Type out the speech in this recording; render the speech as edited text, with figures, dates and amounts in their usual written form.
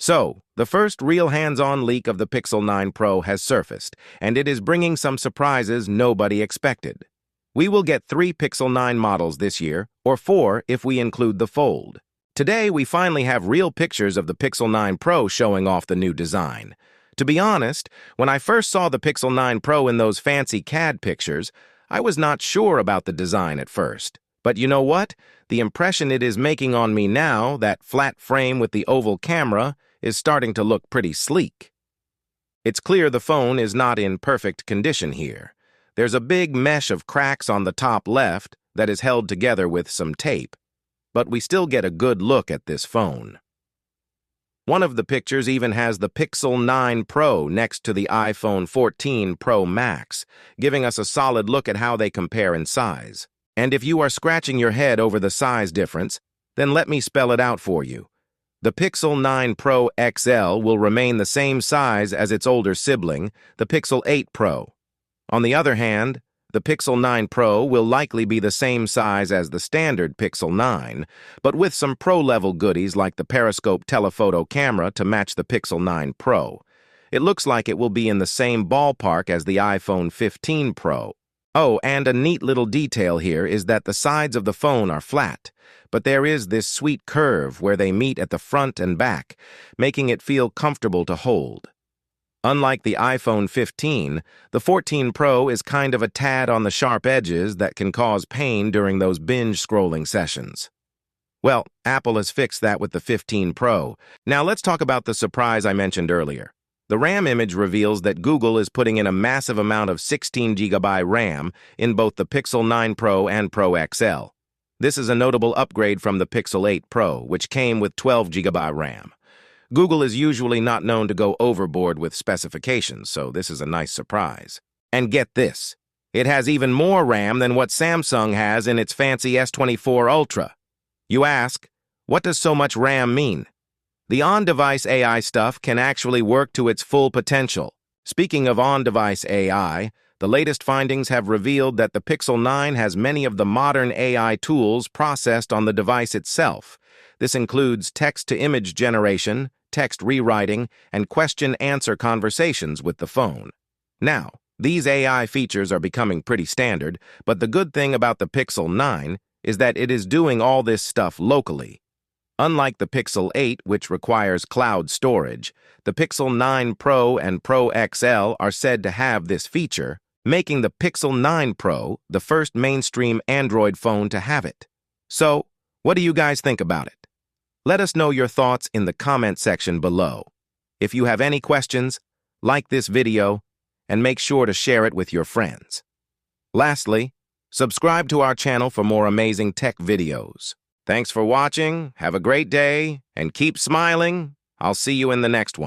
So, the first real hands-on leak of the Pixel 9 Pro has surfaced, and it is bringing some surprises nobody expected. We will get 3 Pixel 9 models this year, or 4 if we include the Fold. Today, we finally have real pictures of the Pixel 9 Pro showing off the new design. To be honest, when I first saw the Pixel 9 Pro in those fancy CAD pictures, I was not sure about the design at first. But you know what? The impression it is making on me now, that flat frame with the oval camera, is starting to look pretty sleek. It's clear the phone is not in perfect condition here. There's a big mesh of cracks on the top left that is held together with some tape, but we still get a good look at this phone. One of the pictures even has the Pixel 9 Pro next to the iPhone 14 Pro Max, giving us a solid look at how they compare in size. And if you are scratching your head over the size difference, then let me spell it out for you. The Pixel 9 Pro XL will remain the same size as its older sibling, the Pixel 8 Pro. On the other hand, the Pixel 9 Pro will likely be the same size as the standard Pixel 9, but with some Pro-level goodies like the periscope telephoto camera to match the Pixel 9 Pro. It looks like it will be in the same ballpark as the iPhone 15 Pro. Oh, and a neat little detail here is that the sides of the phone are flat, but there is this sweet curve where they meet at the front and back, making it feel comfortable to hold. Unlike the iPhone 15, the 14 Pro is kind of a tad on the sharp edges that can cause pain during those binge-scrolling sessions. Well, Apple has fixed that with the 15 Pro. Now let's talk about the surprise I mentioned earlier. The RAM image reveals that Google is putting in a massive amount of 16GB RAM in both the Pixel 9 Pro and Pro XL. This is a notable upgrade from the Pixel 8 Pro, which came with 12GB RAM. Google is usually not known to go overboard with specifications, so this is a nice surprise. And get this, it has even more RAM than what Samsung has in its fancy S24 Ultra. You ask, what does so much RAM mean? The on-device AI stuff can actually work to its full potential. Speaking of on-device AI, the latest findings have revealed that the Pixel 9 has many of the modern AI tools processed on the device itself. This includes text-to-image generation, text rewriting, and question-answer conversations with the phone. Now, these AI features are becoming pretty standard, but the good thing about the Pixel 9 is that it is doing all this stuff locally. Unlike the Pixel 8, which requires cloud storage, the Pixel 9 Pro and Pro XL are said to have this feature, making the Pixel 9 Pro the first mainstream Android phone to have it. So, what do you guys think about it? Let us know your thoughts in the comment section below. If you have any questions, like this video and make sure to share it with your friends. Lastly, subscribe to our channel for more amazing tech videos. Thanks for watching, have a great day, and keep smiling. I'll see you in the next one.